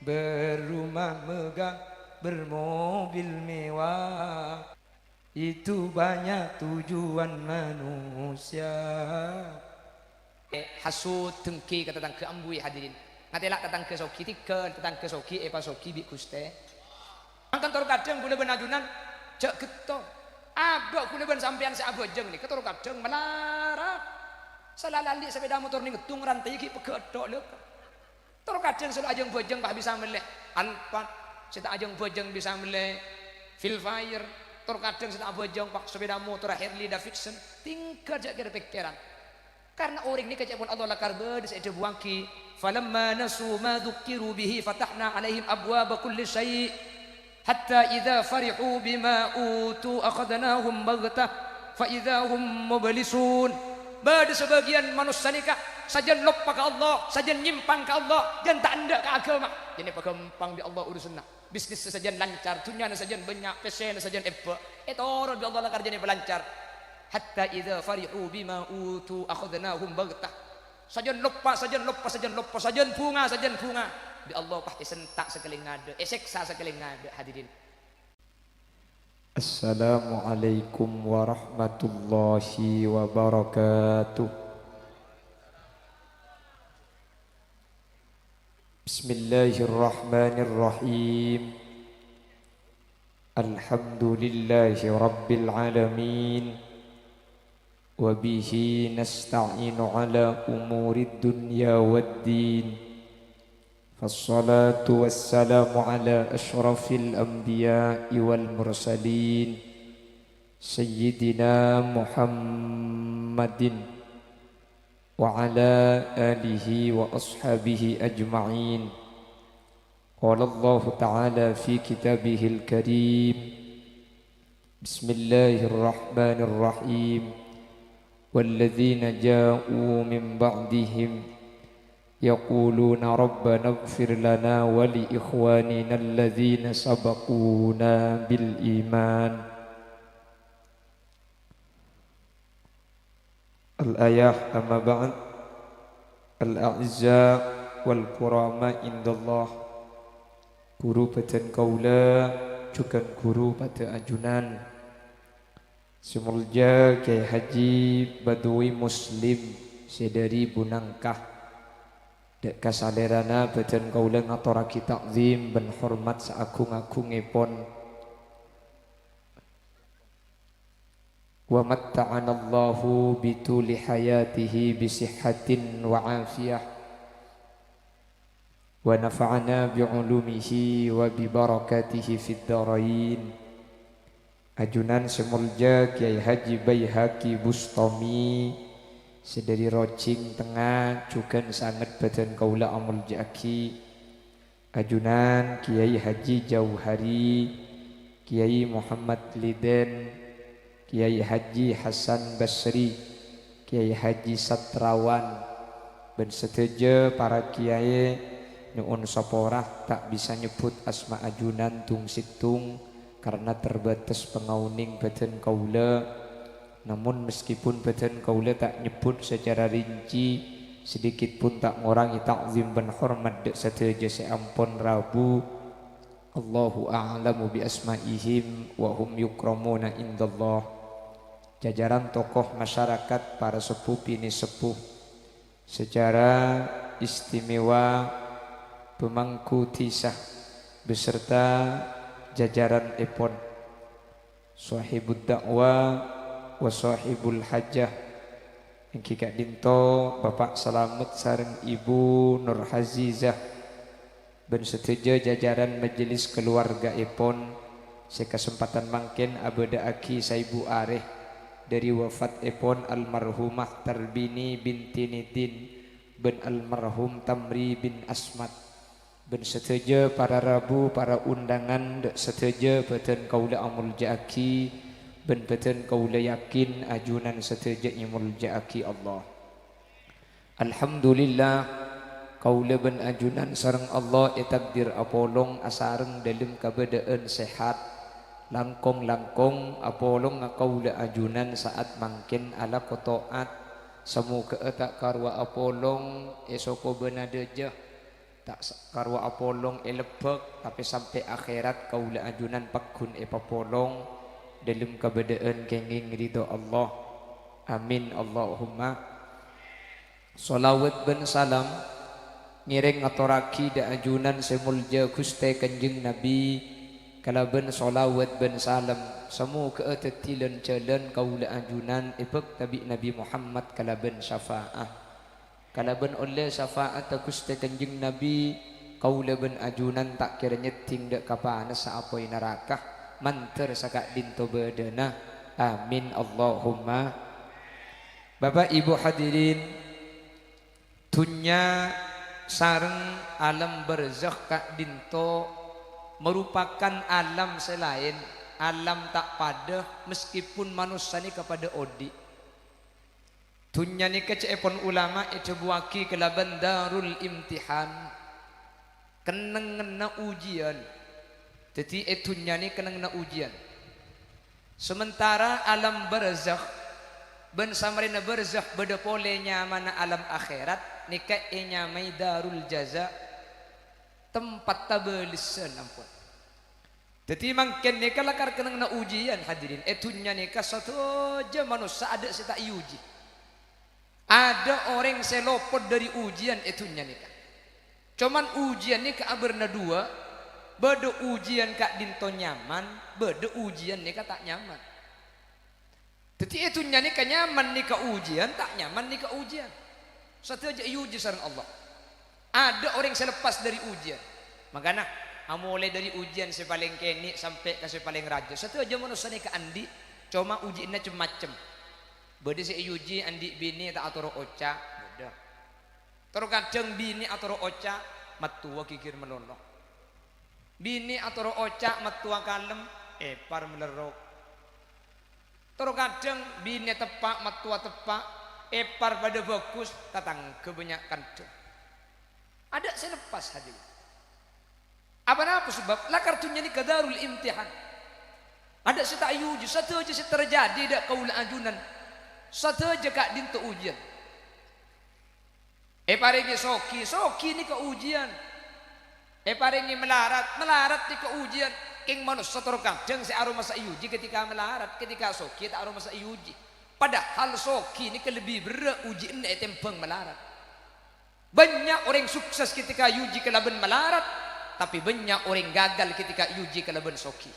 berumah megah, bermobil mewah. Itu banyak tujuan manusia. Hasud dengki kata tentang keambui hadirin. Ngatela tentang kesoki tiga tentang kesoki pasoki bi kuste. Kantor kadang boleh benajunan cek getong. Abak boleh ben sampean seabojeng nih ketor kadang melarat. Salah lali sepeda motor nih ngetung rantai ki pegedok lek. Tor kadang selalu ajeng bojeng pak bisa meleh. Alpat sita ajeng bojeng bisa meleh. Fire tor kadang sita bojeng pak sepeda motor Harley Davidson tinggal jak kira pikiran. Karena orang ini kejadian Allah lakar bedes ada buangki. Falamma nasu ma dzukiru bihi fatahna alaihim abwaba kulli syai' hatta idza farihu bima utu akhadnahum baghtah fa idza hum mublisun. Bade sebagian manusia nikah sajan lupa ke Allah, sajan nyimpang ke Allah, dan tak anda ke agama. Jadi pagampang di Allah urusanna. Bisnis sajan lancar, dunia sajan banyak, pesen sajan eba. Itu orang di Allah lakar jadi pelancar. Hatta idza farihu bima utu akhadnahum baghtah. Sajan lupa sajan bunga di Allah pasti sentak sekali ngade seksa sekali ngade hadirin. Assalamualaikum warahmatullahi wabarakatuh. Bismillahirrahmanirrahim. Alhamdulillahi rabbil alamin. وبه نستعين على أمور الدنيا والدين فالصلاة والسلام على أشرف الأنبياء والمرسلين سيدنا محمد وعلى آله وأصحابه أجمعين. قال الله تعالى في كتابه الكريم بسم الله الرحمن الرحيم والذين جاءوا من بعدهم يقولون ربنا اغفر لنا ولإخواننا الذين سبقونا بالإيمان. الآية أما بعد الأعزاء والكراماء عند الله. Guru beten kaula juga guru pada ajunan Sumulja Kiai Haji Badui Muslim sedari Bunangkah dek kasalerana beten kaula ngaturake takzim ben hormat saagung-agungipun. Wa matta'ana Allahu bituli hayatihi bisihhatin wa afiyah wa nafa'ana bi'ulumihi wa bibarakatihi fid dharain. Ajunan Semulja Kiai Haji Baihaqi Bustami sedari Rocing Tengah juga sangat badan kaula amul jaki. Ajunan Kiai Haji Jauhari, Kiai Muhammad Liden, Kiai Haji Hasan Basri, Kiai Haji Satrawan, dan seteja para kiai nuun saporah tak bisa nyebut asma ajunan tung situng karena terbatas pengauning badan kaula. Namun meskipun badan kaula tak nyebut secara rinci, sedikit pun tak ngurangi takzim dan hormat dek sateja seampun Rabu. Allahu a'lamu bi asma'ihim wa hum yukramuna indallah. Jajaran tokoh masyarakat para sepuh ini sepuh secara istimewa pemangku tisah beserta jajaran epon sahibud dakwah wa sahibul hajah yang kika dinto Bapak Selamet sareng Ibu Nur Hazizah ben setuju jajaran majelis keluarga epon sekesempatan mangken abada aki saibu areh dari wafat epon almarhumah Tarbini binti Nitin ben almarhum Tamri bin Asmat. Ben setuju para rabu para undangan setuju beten kaula amul jaki ben beten kaula yakin ajunan setuju imul jaki Allah. Alhamdulillah kaula ben ajunan sareng Allah takdir apolong asareng dalam kabadaan sehat langkong-langkong apolong kaula ajunan saat mangkin ala kotoat semoga tak karwa apolong esoko benadejah tak karwa apolong lebek tapi sampai akhirat kaula ajunan pakun papolong dalam keberadaan kenging ridho Allah. Amin Allahumma. Salawat ben salam ngiring ngaturaki da ajunan semulja Gusti Kanjeng Nabi kalaban salawat ben salam semu keetetilan jalan kaula ajunan ipek tabi Nabi Muhammad kalaban syafaah kalaban oleh syafaat Gusti Kanjeng Nabi kaula ben ajunan tak kira nyeting dak kapana sa apoi neraka manter sakak dinto bedana. Amin Allahumma. Bapak Ibu hadirin, dunya sareng alam barzakh kak dinto merupakan alam selain alam tak pada meskipun manusia ni kepada odi. Dunya ni kecepon ulama itu buaki kelaban darul imtihan keneng ujian. Jadi dunya ni keneng ujian. Sementara alam barzakh ben samarina barzakh beda polenya mana alam akhirat nikah nyamai darul jaza tempat tabelisan ampun. Jadi mangken nikah lakar kenang na ujian hadirin. Dunya nikah satu aja manusia ada sita uji. Ada orang selopot dari ujian dunya nikah. Cuman ujian nikah berna dua. Beda ujian kak dinto nyaman, beda ujian nikah tak nyaman. Jadi dunya nikah nyaman nikah ujian, tak nyaman nikah ujian. Satu aja uji sareng Allah. Ada orang selepas dari ujian. Makanya mulai dari ujian si paling keni sampai ke si paling raja. Satu aja manusia ni ke andi, cuma ujiannya macam-macam. Beda si uji andi bini tak atau oca, beda. Terus kadang bini atau oca matua kikir melonok. Bini atau oca matua kalem par melerok. Terus kadang bini tepak matua tepak par pada bagus tatang kebanyakan tuh. Ada selepas hadir. Apa sebab lah kartunya ni kadarul imtihan. Ada sita uji satu aja terjadi dak kaula ajunan. Satu aja kak dinto ujian. Paringi soki ni ke ujian. Paringi melarat ni ke ujian. King manusia terkadang si aroma sa uji ketika melarat, ketika soki tak aroma sa uji. Padahal soki ni lebih berat uji ini tempeng melarat. Banyak orang sukses ketika uji kelaban melarat, tapi banyak orang gagal ketika uji kelaban soki.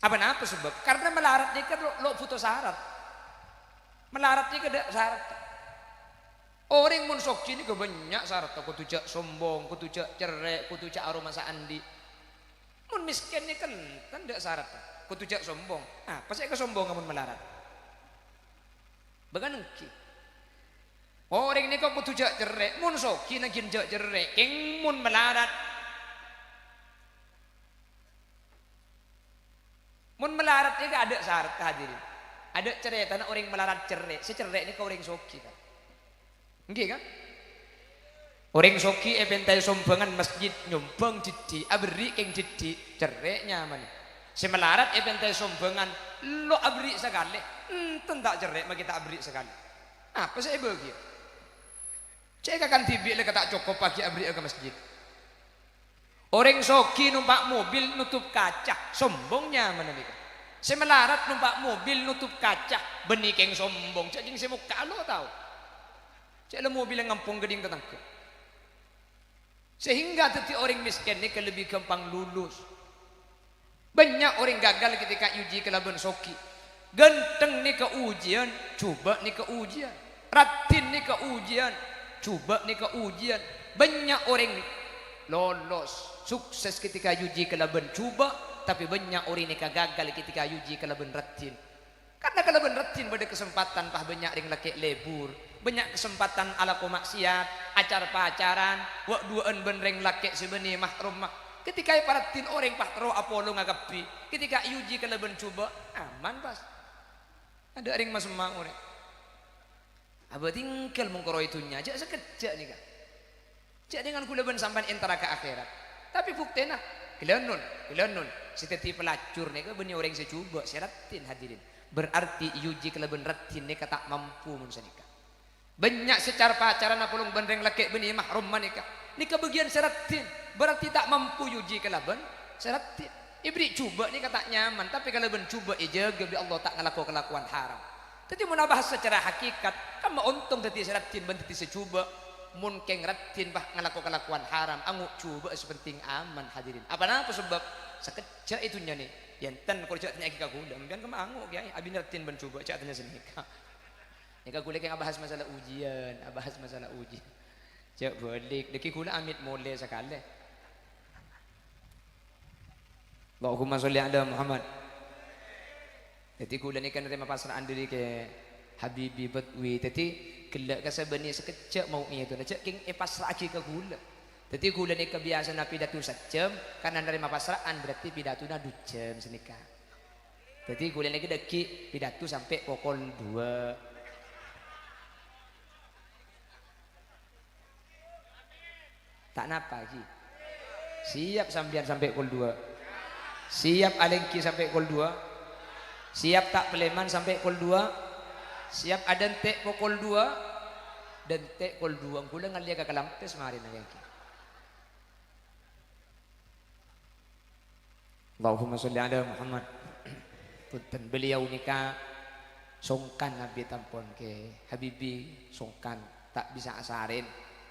Apa sebab? Karena melarat ni kan lo putus syarat. Melarat ni kada syarat. Orang mun soki ni banyak syarat. Kutu cak sombong, kutu cak cerai, kutu cak aroma sa andi. Mun miskin ni kan ndak syarat. Kutu cak sombong. Pasti kesombongan mun melarat. Baganungki. Orang ni kau kutu jak cerai, mun soki nagin jak cerai, keng mun melarat. Mun melarat ni ada syarat hadirin. Ada cerai tanah orang melarat cerai, si cerai ni kau orang soki kan. Nggih kan? Orang soki pentai sombangan masjid nyumbang jidi, abri keng jidi, cerai nyaman. Si melarat pentai sombangan lo abri sekali. Tentak cerai mah kita abri sekali. Apa saya bagi? Saya akan tibi le kata cukup pagi abri ke masjid. Orang soki numpak mobil nutup kaca, sombongnya mana nih? Saya melarat numpak mobil nutup kaca, benih keng sombong. Cak jing saya mau kalau tahu. Cak le mobil yang ngampung geding tetangga. Sehingga teti orang miskin ni lebih gampang lulus. Banyak orang gagal ketika uji kelaban soki. Genteng ni ke ujian, coba ni ke ujian. Ratin ni ke ujian, coba ni ke ujian. Banyak orang lolos, sukses ketika uji kelaban coba, tapi banyak orang ni gagal ketika uji kelaban ratin. Karena kelaban ratin pada kesempatan pah banyak yang laki lebur, banyak kesempatan ala ko maksiat, acar pacaran, wak duaan benreng laki sebeni mahrum mah. Ketika paratin orang pah tero apolo ngagapi, ketika uji kelaban coba, aman pas. Ada orang masuk mau ni. Abah tinggal mengkoroi itunya, jak sekejap ni kan. Jak dengan kulaban sampai antara ke akhirat. Tapi bukti nak, kelenun. Setiap pelacur ni kan benih orang secuba, seratin hadirin. Berarti uji kelaban ratin ni tak mampu mensanika. Banyak secara pacaran apolong benreng laki benih mahrum manika. Ni kebagian seratin. Berarti tak mampu yuji kelaban seratin. Ibri cuba ni kata nyaman, tapi kalau ben cuba jaga bi Allah tak ngelaku kelakuan haram. Tadi mun bahas secara hakikat, kan untung tadi seratin ben tadi secuba mun keng ratin bah ngelaku kelakuan haram, angu cuba sepenting aman hadirin. Apa sebab sekejap itunya nih. Yanten kalau cak tanya kita gula, mungkin kamu angu kiai, abin ratin ben cuba cak tanya senika. Nika gula keng bahas masalah ujian, bahas masalah ujian. Cak balik, deki gula amit mole sekali. Allahumma sholli ala Muhammad. Jadi gula ni kan terima pasrah diri ke Habibi Batwi. Jadi kelak ka sabani sekejap mau itu. Cak king pasrah lagi ke gula. Jadi gula ni kebiasaan pidato sejam karena nerima pasraan berarti pidato na 2 jam senika. Jadi gula ni deki pidato sampai pukul 2. Tak napa lagi. Siap sambian sampai pukul 2. Siap alengki sampai pukul 2. Siap tak peleman sampai pukul 2. Siap ada tek pukul 2. Dan tek pukul 2 gula ngalia ke kalampes mari alengki. Allahumma sholli ala Muhammad. Punten beliau nikah songkan Nabi tampon ke Habibi songkan tak bisa asarin.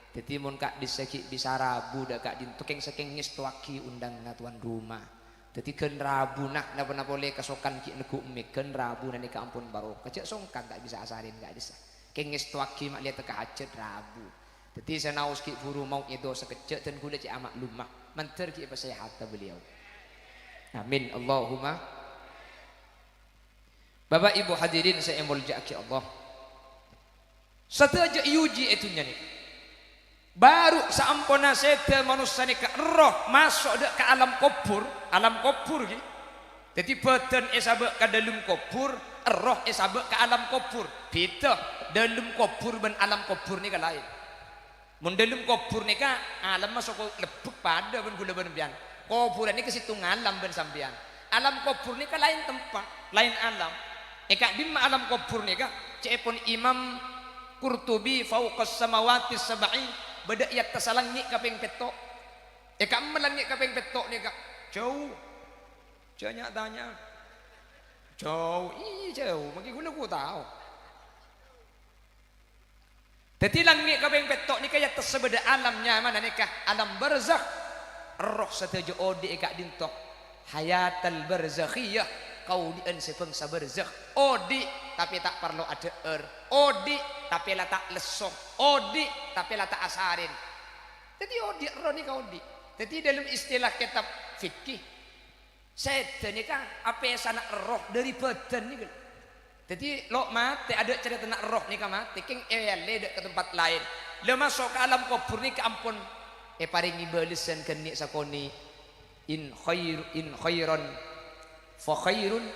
Jadi mun kak diseki bisa rabu dak kak dintukeng sekeng ngestuaki undang tuan rumah. Jadi ken rabu nak napa boleh kesokan ki neku mek ken rabu nani ka ampun baro. Kecek songkan tak bisa asarin gak bisa. Keng ngestuaki mak lihat teka hajat rabu. Jadi senaus ki buru mau itu sekecek dan gula cik amak lumah. Manter ki sehat beliau. Amin Allahumma. Bapak Ibu hadirin saya muljaki Allah. Setelah yuji itunya nih. Baru saampona sete manusia ni ke roh masuk ke alam kubur gitu. Jadi badan esabek ke dalam kubur, roh esabek ke alam kubur. Beda dalam kubur dan alam kubur ni ke lain. Mun dalam kubur ni ke alam masuk lebuk pada ben gula ben bian. Kuburan ni ke situ ngalam ben sambian. Alam kubur ni ke lain tempat, lain alam. Eka bima alam kubur ni ke cepon Imam Qurtubi fauqas samawati sab'i beda ia tersalangi kaping petok. Eka melangi kaping petok ni kak jauh. Jangan tanya. Jauh, jauh. Mungkin guna ku tahu. Jadi langi kaping petok ni kaya tersebeda alamnya mana ni kah? Alam barzakh. Roh setuju odi eka dintok. Hayatal barzakhiyah. Kau dien sepengsa barzakh. Odi tapi tak perlu ada Odi tapi lah tak lesok. Odi tapi lah tak asarin. Jadi odi roh ni kau odi. Jadi dalam istilah kitab fikih setan ni kan apa yang sana roh dari badan ni kan. Jadi lo mati ada cerita nak roh ni kan mati. Keng ele ke tempat lain. Lo masuk ke alam kubur ni ke ampun. Paringi balisan kenik sakoni. In khairan fa khairun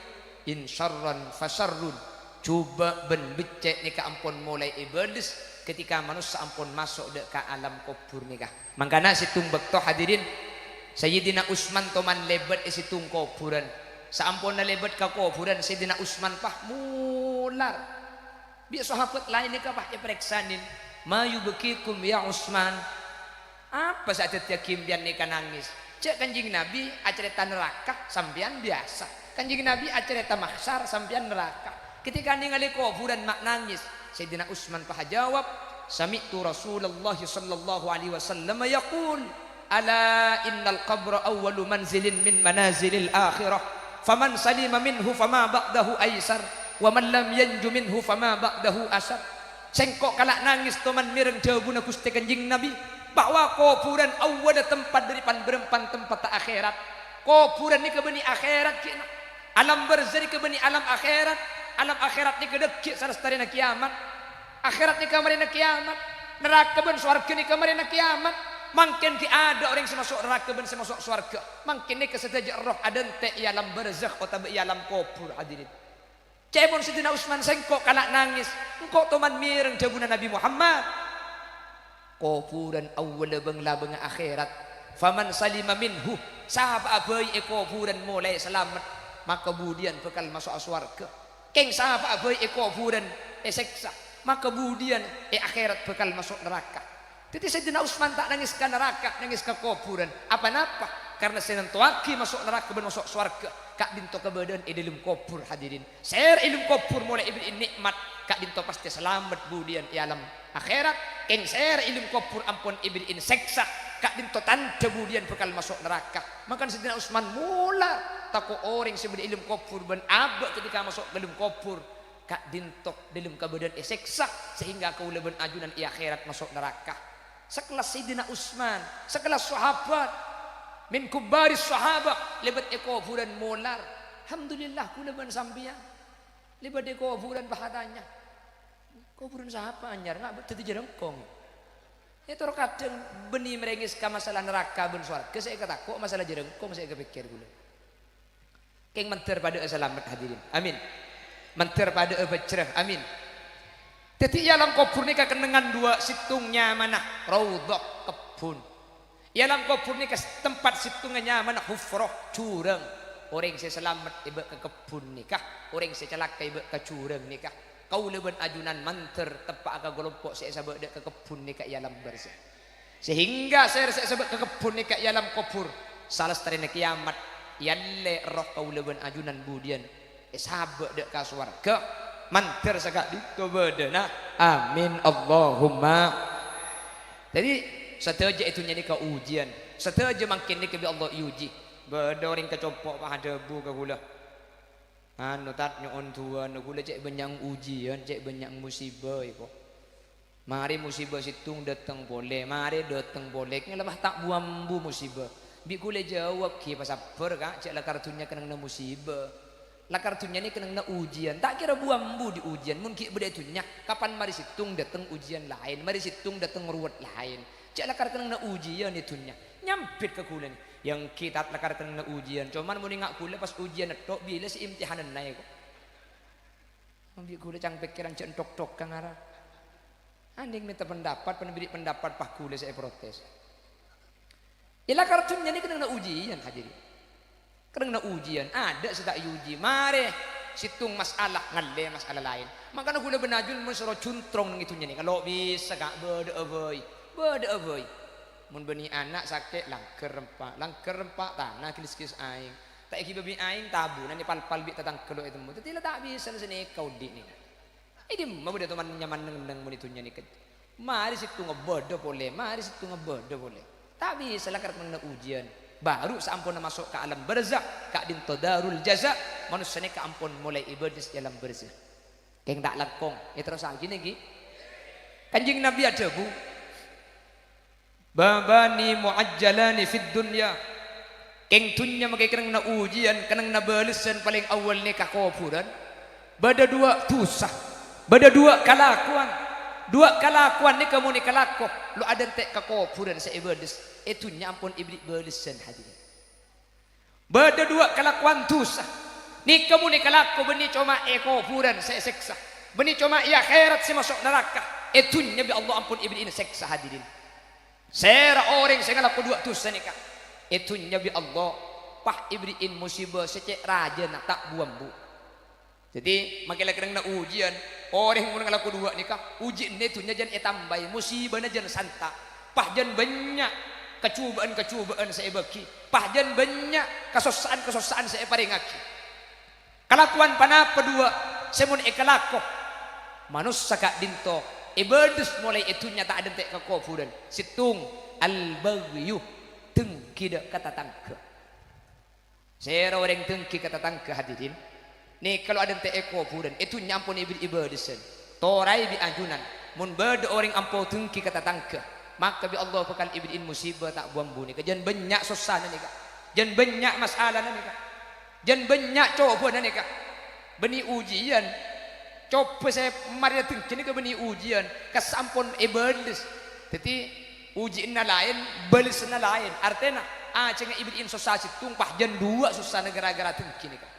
in syarran fa syarrun. Cuba ben becek ni ke ampun mulai iblis ketika manusia ampun masuk dek ke alam kubur ni kah. Mangkana situng bekto hadirin Sayyidina Utsman toman lebet situng kuburan. Saampun na lebet ka kuburan Sayyidina Utsman pah mular. Biar sahabat lain ni kah pah periksanin. Ma yubkikum ya Utsman. Apa saat yakin biar ni nangis. Cek kanjing Nabi acerita neraka sampean biasa. Kanjing Nabi acerita mahsyar sampean neraka. Ketika ningali kuburan mak nangis, Sayyidina Utsman pah jawab, sami'tu Rasulullah sallallahu alaihi wasallam yaqul, ala innal qabra awwalu manzilin min manazilil akhirah, faman salima minhu fama ba'dahu aisar, wa man lam yanju minhu fama ba'dahu asar. Sengkok kalak nangis teman mireng jawabuna Gusti Kanjing Nabi bahwa kuburan awal tempat daripan berempan tempat akhirat. Kuburan ni ke beni akhirat kina. Alam barzakh ke beni alam akhirat. Alam akhirat ni kedekit sarastarina kiamat. Akhirat ni kamarina kiamat. Neraka ben swarga ni kamarina kiamat. Mungkin ki ada orang yang masuk neraka ben masuk swarga. Mungkin ni kesedaja roh ada ente i alam barzakh atau i alam kubur hadirin. Cemon Sayyidina Utsman sengkok kalak nangis. Engkau toman mireng jabuna Nabi Muhammad. Kuburan awal bengla beng akhirat. Faman salima minhu. Sahabat abai kuburan mulai selamat. Maka kemudian bakal masuk swarga. Keng sahabat abai kuburan seksa. Maka kemudian akhirat bakal masuk neraka. Jadi Sayyidina Utsman tak nangis ke neraka, nangis ke kuburan. Apa-apa? Karena senantuaki masuk neraka dan masuk surga. Kak dinto kebadan dalam kubur hadirin. Ser ilmu kubur mulai ibn nikmat. Kak dinto pasti selamat budian di alam akhirat. Keng ser ilmu kubur ampun ibn seksa. Kak dinto tanda budian bakal masuk neraka. Maka Sayyidina Utsman mula takut orang sebelum ilmu kubur ben abak ketika masuk dalam kubur. Kak dinto dalam kebadan seksa sehingga kau leben ajunan di akhirat masuk neraka. Sekelas Sayyidina Utsman, sekelas sahabat, min kubaris sahabat, lebat kuburan molar. Alhamdulillah kuleban sambian, lebat kuburan bahadanya. Kuburan sahabat anyar nggak berarti jerengkong. Itu kadang benih merengis ke masalah neraka ben surga. Saya kata kok masalah jerengkong saya kepikir dulu. Keng menter pada selamat hadirin, amin. Menter pada bercerah, amin. Jadi ialam kubur ni kekenangan dua situngnya mana raudhah kebun. Ialam kubur ni tempat situngnya mana hufrah curang. Orang saya selamat iba ke kebun nikah, orang saya celaka iba ke curang nikah. Kau leben ajunan manter tepak ke kelompok saya sebab ke kebun nikah ialam bersih. Sehingga saya sebab ke kebun nikah ialam kubur. Salah setari kiamat yalle roh kau leben ajunan budian. Sabak dek ke swarga. Manter sakak itu bedana, amin Allahumma. Jadi setaja itu jadi ke ujian, setaja makin ni ke Allah uji. Beda orang kecopok mah ada bu ke gula. Anu tat nyon tuan gula cek banyak ujian, cek banyak musibah iko. Mari musibah situng datang boleh, mari datang boleh. Ngelamah tak buambu musibah. Bi gula jawab ki pas sabar kak, cek lah kartunya kena musibah. Lah kartunya ini kena ujian, tak kira buambu di ujian, mungkin beda itunya. Kapan mari situng datang ujian lain, mari situng datang ruwet lain. Cak lakar kena ujian itunya, nyampit ke kulen. Yang kita lakar kena ujian, cuman mau ngak kule pas ujian tok bila si imtihanan naik kok. Ambil kule cang pikiran cek tok kang arah. Anding minta pendapat, penberi pendapat pak kule saya protes. Ilah kartunya ini kena ujian hadirin. Kena ujian, ada sedak uji. Mari situng masalah ngalle masalah lain. Makanya gula benajul mensuruh cuntrong ngitunya nih. Kalau bisa kak beda aboy. Mun beni anak sakit langker rempak tanah kilis aing. Tak iki babi aing tabu nanti pal bi tatang kelo itu. Tapi tak bisa sini kau di nih. Ini mau beda teman nyaman neng monitunya nih. Mari situng ngebodo boleh, mari situng ngebodo boleh. Tak bisa lah karena ujian. Baru seampun masuk ke alam barzakh, kak dinto darul jaza, manusia ni keampun mulai ibadah dalam barzakh. Keng tak langkong, terus lagi nih. Kanjeng Nabi ada bu, babani muajjalani fid dunya. Keng tunya makai kena ujian, kena balasan paling awal ni kakuburan. Bada dua tusah, bada dua kelakuan. Dua kelakuan ni kamu ni kelakuan, lu ada tek kakuburan seibadah. Itu nyampun iblis belisan hadirin. Bada dua kelakuan dosa. Ni kamu ni kelaku beni cuma kuburan saya seksa. Beni cuma ya akhirat si masuk neraka. Itu nyabi Allah ampun iblis ini seksa hadirin. Sera orang saya ngelaku dua dosa ni kak. Itu nyabi Allah pah iblis in musibah secek raja nak tak buam bu. Jadi makin lagi kena ujian. Orang yang ngelaku dua ni kak. Ujian ni tu nyajan etambai musibah najan santa. Pah jan banyak kecubaan saya bagi, pahjan banyak kesosaan saya paringaki. Kelakuan panapa dua, semun ekalako, manusia kak dinto, ibadus mulai itunya tak ada tek kekufuran, situng al-baghyu tengki dak kata tangke. Saya orang tengki kata tangke hadirin. Nih kalau ada tek kekufuran, itu nyampun ibadusan, torai bi ajunan, mun bade orang ampau tengki kata tangke. Maka bi Allah bakal ibrin musibah tak buang buni. Jan banyak susah ni kak. Jan banyak masalah ni kak. Jan banyak cobaan ni kak. Beni ujian. Coba saya mari datang kini ke beni ujian. Kesampun iblis. Jadi ujian lain, balis lain. Artinya cenga ibrin susah situmpah jan dua susah negara-negara kini kak.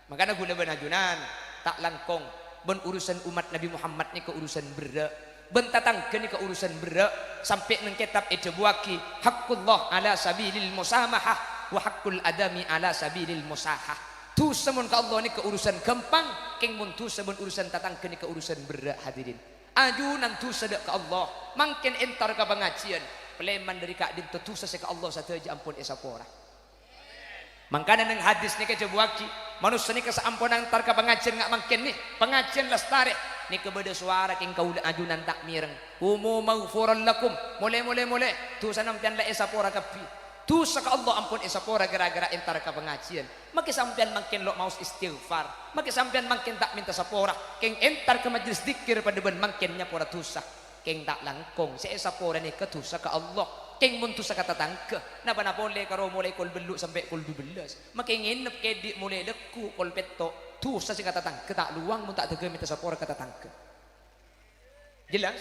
Makanya guna benajunan tak langkong. Ben urusan umat Nabi Muhammad ni ke urusan berat. Bentatang kini ke urusan berat sampai neng kitab itu buaki haqqullah ala sabilil musamahah wa haqqul adami ala sabilil musahah. Tu semun ke Allah ni ke urusan gampang, keng mun tu semun urusan tatang kini ke urusan berat hadirin. ajunan tu sedek ke Allah makin entar ke pengajian peleman dari kak din tu sesek ke Allah satu aja ampun esapora mangkana nang hadis ni kejebuaki manusia ni kesampun antar ke pengajian ngak makin nih pengajian lestari ni kebeda suara king kau ajunan tak mireng umu maghfuran lakum mulai tu sanam pian la esapora kapi tu saka Allah ampun esapora gara-gara entar ke pengajian maki sampean makin lo mau istighfar maki sampean makin tak minta sapora king entar ke majlis zikir pada ben makin nyapora tusa king tak langkong si esapora ni ke tusa ke Allah king mun tusa kata tangke napa boleh karo mulai kol beluk sampai kol 12 maki nginep kedik mulai leku kol peto tusa si kata tangke tak luang mun tak tege minta sapora kata tangke jelas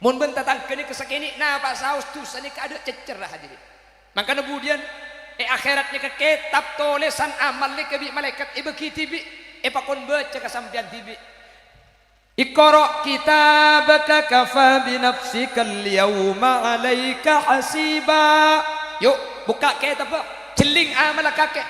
mun bentar tangke ni kesakini nah pak saus tusa ni kada cecer lah hadirin maka kemudian akhiratnya ke kitab tulisan amal ni ke malaikat bekitibi pakon baca kesampian tibi Iqra kitabaka kafa bi nafsika al-yawma 'alaika hasiba yuk buka kitab celing amal kakek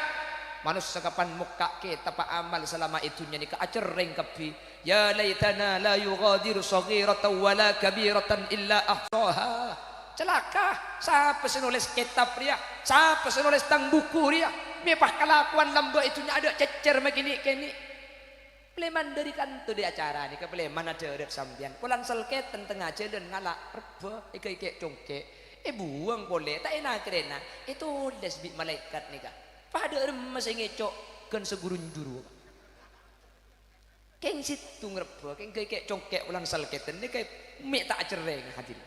manusia kapan muka kitab amal selama itunya ni ke acereng kapi ya laitana la yughadiru saghiratan wala kabiratan illa ahsaha celaka siapa senulis kitab dia siapa senulis tang buku dia mepah kelakuan lamba itunya ada cecer begini kini peleman dari kantor di acara ni ke peleman ada urip sampean pulang selket tengah jalan ngalak reba ike congkek buang boleh tak enak kerena itu lesbi malaikat ni kah pada remes ngecok kan segurun juru keng situ ngreba keng kayak congkek ulang salketen ni kayak mek tak cereng hadir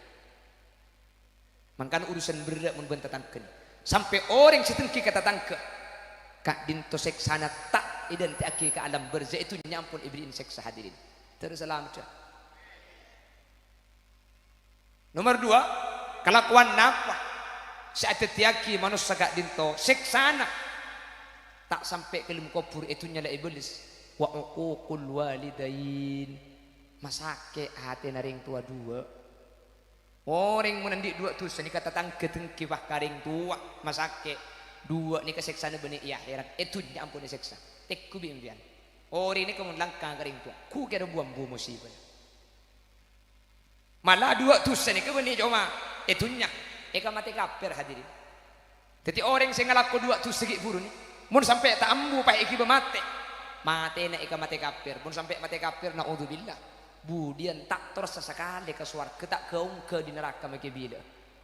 mangkan urusan berat mun bentatangkeun sampai orang situngki kata tangke kak dinto seksana tak identiaki ke alam berzah itu nyampun ibrin seksa hadirin terus salam nomor 2 kelakuan napa saat tiaki manusia kak dinto seksana tak sampai ke dalam kubur itu nyala iblis wa uququl walidain masake hati naring tua dua orang menandik dua tu seni kata tangke tengki wah karing tua masake dua ni keseksana benih iya heran itu nyampun seksa tekku bimbian orang ini kemun langkah karing tua ku kira buang bu musibah malah dua tu seni ke benih cuma itunya eka mati kafir hadirin jadi orang sing ngalaku dua tu segi buru ni mun sampai tak ambu pak iki mate mate na ika mate kafir mun sampai mate kafir naudzubillah budian tak terus sekali ke surga tak keung ke di neraka make bila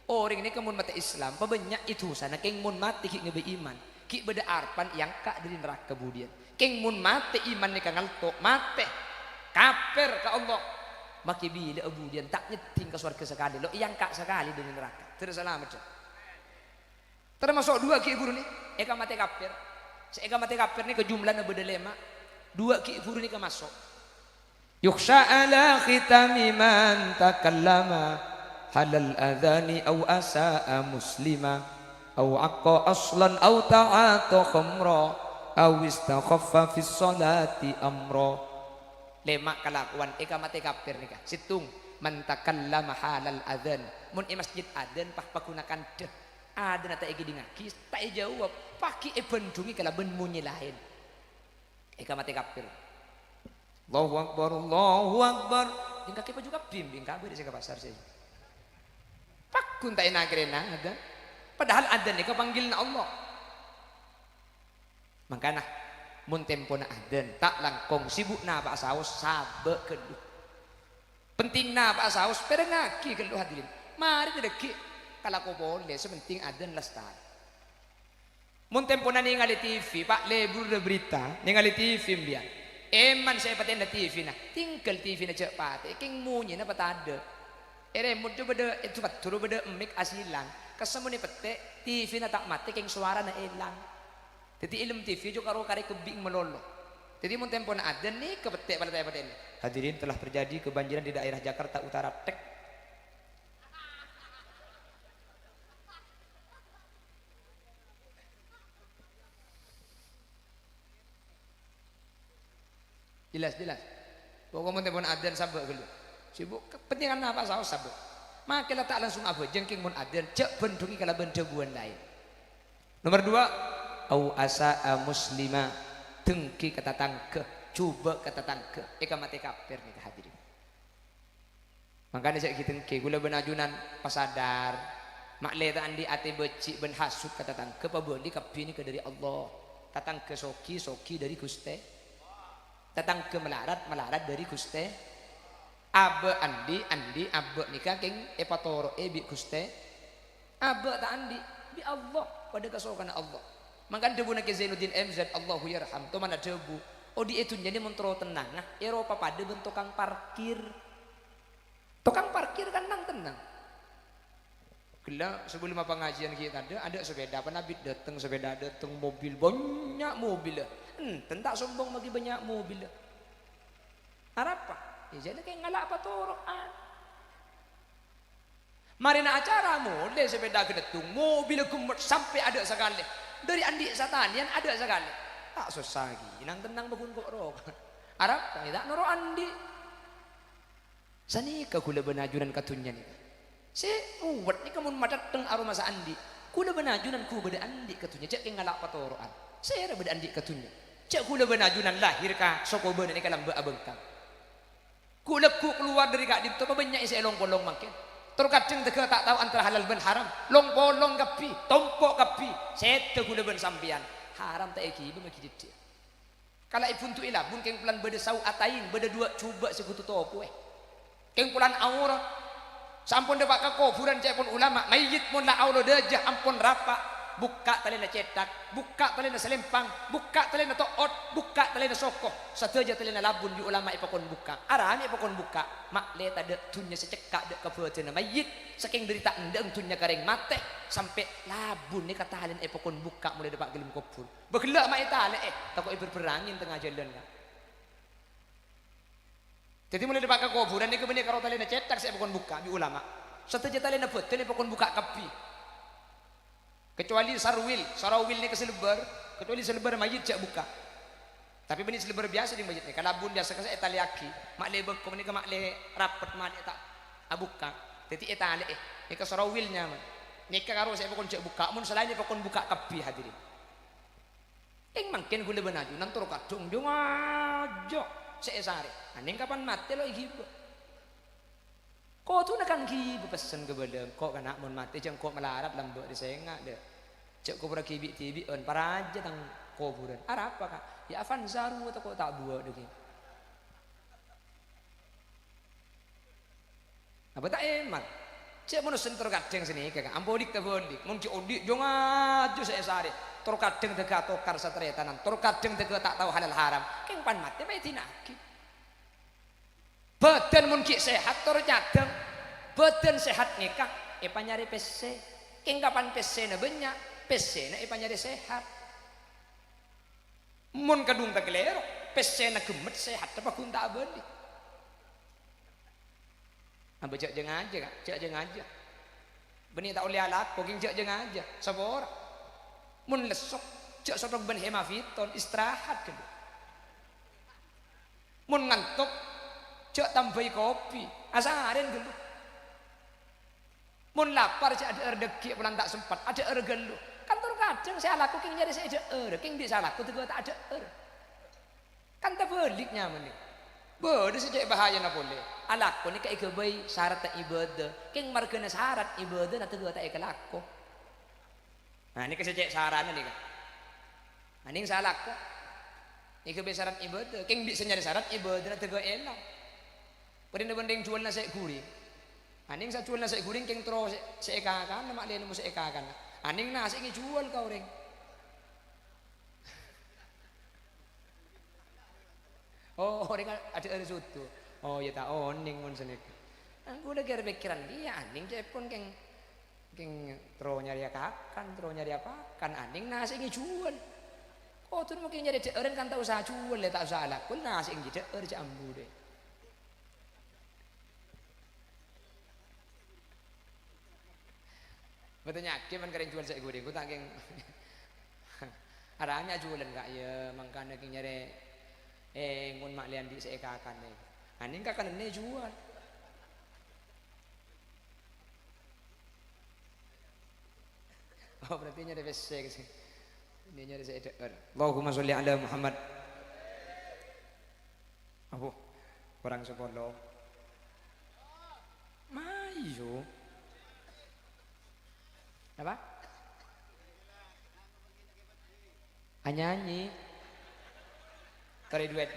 orang ini kemun mate Islam pabanyak itu sana keng mun mate ki ngebe iman ki beda arpan yang kak dari neraka budian keng mun mate iman ni kangalto mate kafir ke Allah make bila budian tak nyeting ke surga sekali lo yang kak sekali dari neraka terus selamat termasuk dua ki guru ni eka mate kafir seega mati kafir ni ke jumlahnya beda lema dua ki furu ni ke masuk yukhsha ala khitami man takallama halal adhani aw asaa muslima aw aqqa aslan aw ta'ata khamra aw istakhaffa fi sholati amra lema kelakuan eka mati kafir ni ka situng man takallama halal adhan mun masjid adhan pah pagunakan deh ada nata egi dingaki tak jawab paki ebendungi kala ben munyi lain eka mati kafir Allahu akbar yang kaki juga bimbing kabeh di pasar sih pakun tak enak rena ada padahal ada nih kepanggilna Allah makana mun tempo na adan tak langkong sibuk na pak saus sabe keduh penting na pak saus perengaki keduh hadirin mari dedeki kalau ko boleh sepenting adan lestari mun tempo na ningali TV pak lebur de berita ningali TV mbian eman saya paten na TV na tinggal TV na cepat king munyi na patada ere mun coba de itu paturu bede mik asilang kesemuni pete TV na tak mati king suara na elang jadi ilmu TV juga karo kare kebing melolo jadi mun tempo na adan nih kepete pada paten hadirin telah terjadi kebanjiran di daerah Jakarta Utara tek jelas pokoknya mun tempon adzan sabuk dulu sibuk kepentingan apa saus sabuk makilah tak langsung apa jengking mun adzan cek bendungi kala bendebuan lain nomor 2 au asaa muslima tengki kata tangke coba kata tangke eka mati kafir nih hadirin Makanya saya kitengke gula benajunan pasadar makle ta andi ate becik ben hasud kata tang ke pabeli kapi ni ke dari Allah tatang ke soki dari Guste tatang ke melarat dari Guste abe andi abe nikah keng epatoro bi Guste abe ta andi bi Allah pada kasokan Allah makanya debu nak Zainuddin MZ Allahu yarham to mana debu oh di itu jadi mentro tenang nah Eropa pada ben tukang parkir kan tenang gila sebelum pengajian kita ada sepeda penabit datang sepeda datang mobil banyak mobil tentak sombong bagi banyak mobil apa ya jadi kayak ngalak apa torokan marina acara mulai sepeda kedetung mobil kumet sampai ada sekali dari andi satanian ada sekali tak susah lagi nang tenang bakun kok roh Arab tidak noro andi sani ka kula benajunan katunya nih si uwat ni kamun madateng aroma sa andi kula benajunan ku beda andi katunya cek ngalak patoroan saya beda andi katunya cek kula benajunan lahir ka soko beuna ni kalam ba abengkang kula ku keluar dari kak dito banyak isi long-polong makin terkadang tega tak tahu antara halal ben haram long-polong kapi tompok kapi sete kula ben sampian haram tak eki be maki dit kala ipun tu ila bun keng pelan beda sau atain beda dua coba sekutu topo keng pulan aura sampun dapat ke kuburan cek pun ulama mayit mun la aulo dejah ampun rapa buka talena cetak buka talena selempang buka talena toot buka talena sokoh sateja talena labun di ulama ipakon buka arane ipakon buka mak le tade tunya secekak dek kabeutena mayit saking derita endeng tunya kareng mate sampai labun ni kata halen ipakon buka mulai dapat gelim kubur begelak mak itale takut berperangin tengah jalan kan jadi mulai dipakai kuburan ni kemudian kalau talena cetak saya pokon buka di ulama. Setelah talena betul ni pokon buka kapi. Kecuali sarawil ni keselebar, kecuali selebar mayit cak buka. Tapi benih selebar biasa di mayit ni. Kalau bun biasa saya tali aki, mak le bek kemudian mak le rapat mak le tak abuka. Jadi etale ni ke sarawilnya man. Ni karo saya pokon cak buka. Mun selain ni pokon buka kapi hadirin. Ing mangken gula benaju nantur kadung jong aja. Seesare, aning kapan mati lo igibo. Kau tu nak kan gibo pesan ke belum. Kau kena mon mati jangan kau melarat lambat di senga deh. Cek kau berkibi tibi on para aja tang kuburan. Arab apa kak? Ya afan zaru atau kau tak buat deh. Apa tak emat? Cek manusia terkadang sini kakak. Ambodik tak bodik. Mungkin odik jangan aja seesare. Terkadang tega tokar satretanan, terkadang tega tak tahu halal haram. Keng pan mati bae tinaki. Badan mun ki sehat tur cadang. Badan sehat nikah panyari PC. Keng kapan PC na banyak, PC na panyari sehat. Mun kadung tak kelero, PC na gemet sehat apa kun tak beli. Ambe cek jeng aja kak, cek jeng aja. Benih tak oleh alat, kok cek jeng aja. Sabor. Mun lesok cek sodok ben hemaviton istirahat kan mun ngantuk cek tambahi kopi asaren gelu mun lapar cek ada rezeki pulang tak sempat ada gelu kan terkadang saya laku king nyari saya ada king di salahku tuh tak ada kan tak beliknya meni bodoh sejak bahaya na boleh alaku ni kayak kebai syarat tak ibadah king markena syarat ibadah nanti gua tak ikelaku. Nah ini kesejak sarana nih kan. Aning salah kok. Ini kebesaran ibadah. Keng bisa nyari syarat ibadah nanti gue enak. Bending jual nasi guring. Aning saya jual nasi guring keng terus seekakan, nama dia nemu seekakan. Aning nasi ini jual kau ring. Oh orang ada sutu. Oh ya tak oning pun senek. Aku udah kira pikiran dia aning cepon keng terus nyari apa kan aning nasi ini jual kok tuh mungkin nyari deeren kan tak usah jual ya tak usah laku nasi ini deer jambu deh betulnya gimana kering jual saya gue tak keng arahnya jualan kak ya makanya keng nyari ngun mak lian di seekakan deh aning kakan ini jual. Oh berarti nyari PC ke sini. Ini nyari saya dekat. Allahumma sholli ala Muhammad. Apa? Orang sepuluh. Iyo. Apa? Nyanyi. Tari duet.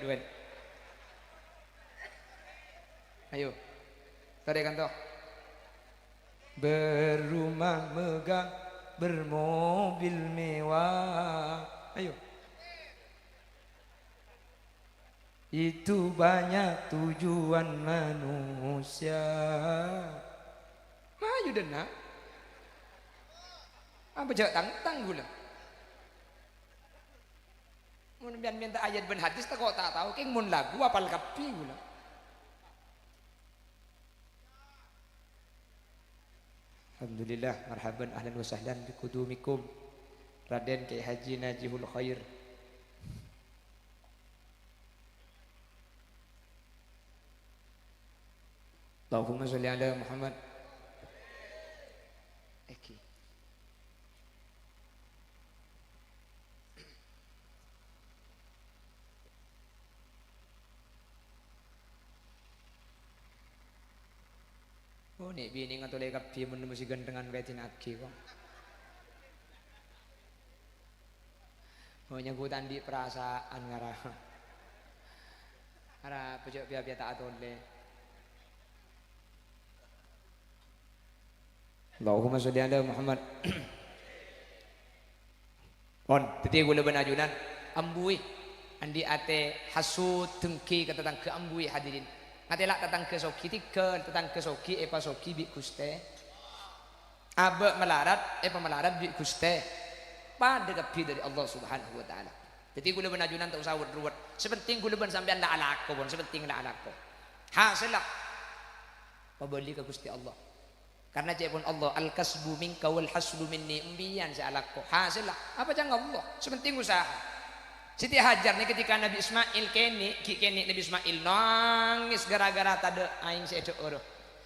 Ayo. Tari kan toh. Berumah megah, bermobil mewah. Ayo. Itu banyak tujuan manusia. Ayo dena. Apa jawab tang gula. Mun minta ayat ben hadis tak kok tak tahu keng mun lagu apal kapi gula. Alhamdulillah, marhaban ahlan wa sahlan bikudumikum Raden Kiai Haji Najihul Khair. Allahumma sholli ala Muhammad. Eki. Oh nek bini ngatole kabeh men mesti gantengan wetin agi kok. Oh nyebutan di perasaan ngarah. Ara pojok biar tak atole. Allahumma sholli ala Muhammad. On teti gula benajunan ambui andi ate hasud dengki kata tang ke ambui hadirin. Ngatela tatang ke soki tikel tatang ke soki epa soki bi guste abe melarat epa melarat bi guste pada kapi dari Allah Subhanahu wa taala. Jadi gula benajunan tak usah ruwet. Sepenting gula ben sampean la alako bon, sepenting la alako. Hasillah pabeli ke Gusti Allah. Karena jepun Allah al-kasbu minka wal haslu minni umbiyan sa alako. Hasillah apa jangan Allah, sepenting usaha. Siti Hajar nih ketika Nabi Ismail kene Nabi Ismail nangis gara-gara tade aing sedo oro.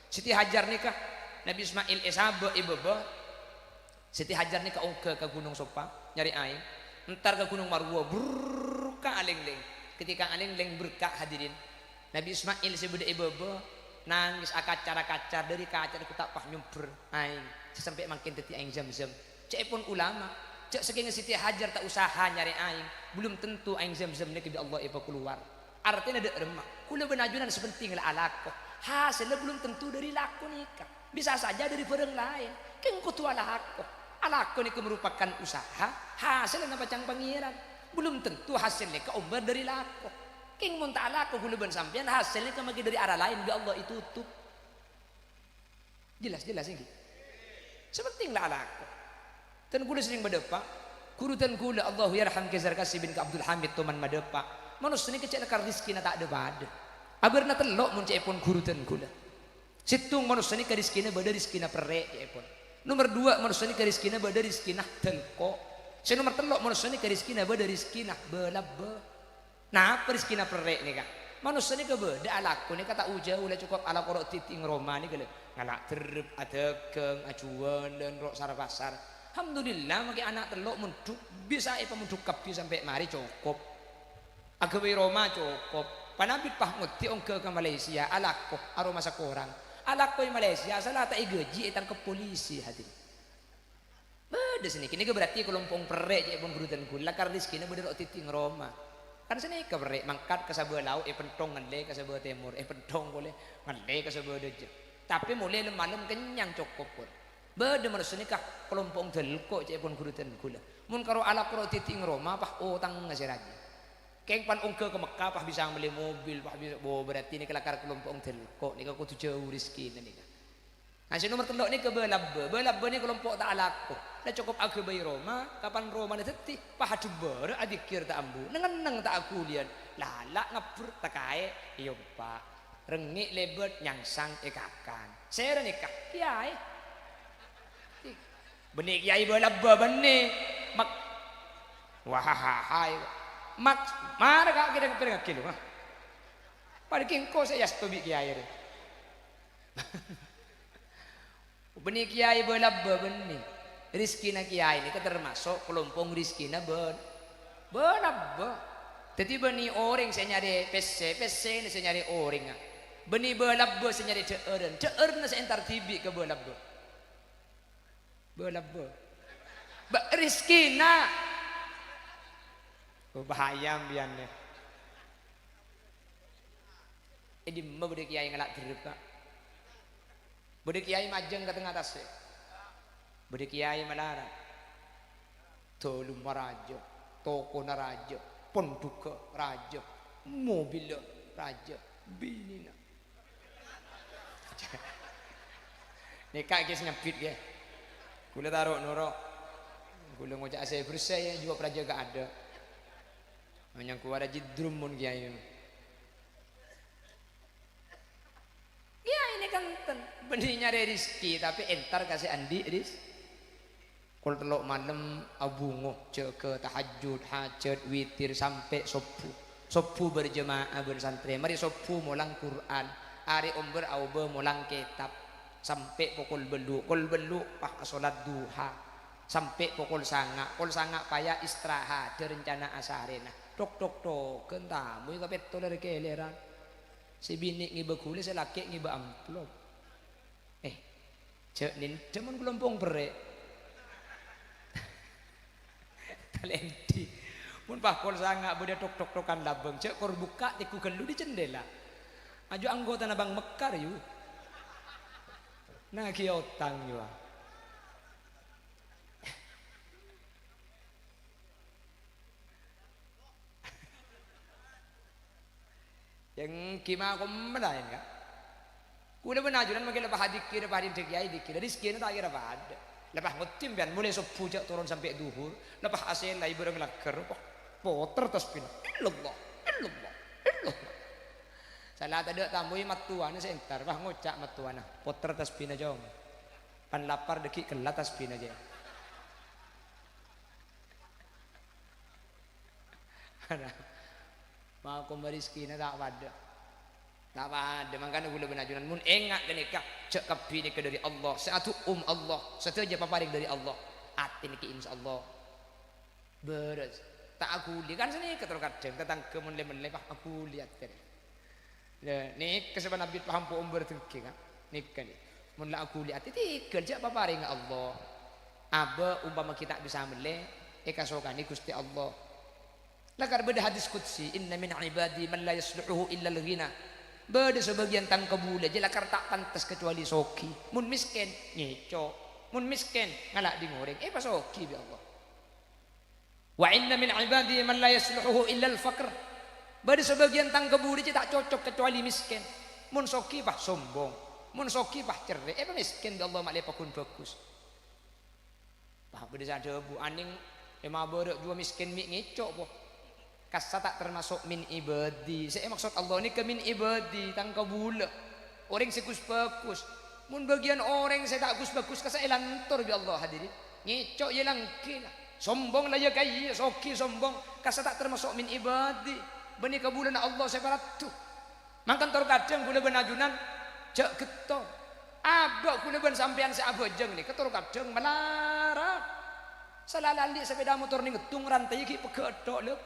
Siti Hajar nih kah Nabi Ismail esabe ibebe. Siti Hajar nih ke Gunung Sopa nyari aing. Entar ke Gunung Marwa berkah aling-ling. Ketika aling-ling berkah hadirin. Nabi Ismail sebude ibebe nangis akacar-akacar dari kacar aku tak pah nyumber aing. Sampai makin teti aing zam-zam. Cek pun ulama cek saking Siti Hajar tak usaha nyari aing belum tentu aing zam-zam nek bi Allah ipa keluar artinya ada remah kula benajunan sepenting lah alako hasilnya belum tentu dari laku nikah bisa saja dari barang lain keng kutu alako nih merupakan usaha hasilnya napa cang pangeran belum tentu hasilnya ke umbar dari laku keng mun tak alako kula ben sampean hasilnya ke magi dari arah lain bi Allah itu tutup jelas ini sepenting lah alako. Dan kula sering berdepak kurutan kula Allahu yarham Kezar Kasih bin Abdul Hamid teman madepak manusia ini kecil lekar rizkina tak ada pada abarna telok mun cepon kurutan kula situng manusia ini ke rizkina bada rizkina perek cepon nomor 2 manusia ini ke rizkina bada rizkina telko si nomor telok manusia ini ke rizkina bada rizkina belabbe nah apa rizkina perek nih kak manusia ini ke bada alaku nih kata uja ulah cukup ala korok titing Roma nih kele ngalak terep adekeng acuan dan rok sarapasar. Alhamdulillah maki anak telok munduk bisa ipa munduk kapi sampai mari cukup agawe Roma cukup panabit pah nguti ongke ke Malaysia alako aroma sakorang alako di Malaysia salah tak gaji etang ke polisi hadir beda sini kini ke berarti kelompong perek je pun berutan gula karena rizkina beda rok titing Roma kan sini ke perek mangkat ke sebelah laut pentong ngale ke sebelah timur pentong boleh ngale ke sebelah deje tapi mulai malam kenyang cukup pun beda manusia nikah kelompok delko cek pun kurutan gula mun karo ala karo titing Roma pah tang ngasih lagi keng pan ongke ke Mekah pah bisa beli mobil pah bisa berarti ini kelakar kelompok delko nika kudu jauh rezeki nika nasi nomor telok ni ke belabbe ni kelompok tak alako dah cukup aku bayi Roma kapan Roma ni teti pah ber adikir tak ambu nengeneng tak aku lian lalak ngapur tak kae iyo pak rengik lebet nyangsang ekakan saya nikah kiai benih kiai belabba benih mak wahahai mak mana kak kita kepir ngakil mah pada kingko saya stobi kiai benih kiai belabba benih rizki na kiai ini termasuk kelompok rizki na belabba jadi benih orang saya nyari PC ini saya nyari orang Beni belabbe senyari ceureun. Ceureun seentar tibi ke belabbe. Belabbe. Rizkina. Oh, bahaya ambiannya. Ini mbak bude kiai ngelak direp Pak. Bude kiai majeng ke tengah atas. Bude kiai melarat. Tolu maraja, toko naraja, ponduka raja, mobil raja, binina. Nekak kes nyempit ya. Kula taruh noro. Kula ngocak saya bersih ya juga praja gak ada. Hanya kuara jidrum mun kiai. Ya ini kan benih nyari rezeki tapi entar kasih andi ris. Kul telok malam abungo ke tahajud hajat witir sampai sopu berjemaah bersantri mari sopu mulang Quran hari umber aube mulang kitab sampai pukul belu pak salat duha sampai pukul sanga payah istirahat rencana asarena tok kentamu ka petol dari keleran si bini ngibe kulis si laki ngibe amplop cek nin cuman gelompong bere talenti mun pakol sanga bude tok-tokan labeng cek kor buka tiku gelu di jendela ajo anggota na bang mekar yu nah ki otang yu yang kima ko melayan ka kuda benajunan makin lepas hadikir lepas dikir rizki tak kira ada lepas ngutim pian mulai subuh jak turun sampai duhur lepas asal lai berang laker poter tasbih illallah salah ada tamu matuan seentar bah ngocak matuan poter tasbih jom pan lapar deki kelat tasbih aja mau kembali tak ada makanya gula benajunan mun engat kenika cek kapi nika dari Allah satu Allah setuju paparing dari Allah hati niki insyaallah beres tak aku lihat kan sini ketul kadang tentang kemenle pak aku lihat kan nih keseban nabi paham po umber tengki kan nika nih mun la aku lihat itu kerja paparing Allah aba umpama kita bisa mele kasokani Gusti Allah lakar beda hadis qudsi inna min ibadi man la yasluhu illa al-ghina beda sebagian tang kebule jelakar tak pantas kecuali soki mun miskin ngeco mun miskin ngalak di ngoreng pas soki bi Allah wa inna min ibadi man la yasluhu illa al-faqr beda sebagian tang kebule tak cocok kecuali miskin mun soki bah sombong mun soki bah cerdik miskin bi Allah mak lepakun bagus bah beda sada bu aning emang berek dua miskin mi ngeco po kasa tak termasuk min ibadi saya maksud Allah ini ke min ibadi tang kabula orang sekus bagus mun bagian orang saya tak gus bagus kasa elantor bi Allah hadirin ngicok ye langkila sombong lah ya kai soki sombong kasa tak termasuk min ibadi bani kabulan Allah saya paratu mangkan tor kadang gula benajunan cek geto abak gula ben sampean se abojeng ni ketor kadang melarat salalali sepeda motor ni ngetung rantai ki pegedok lek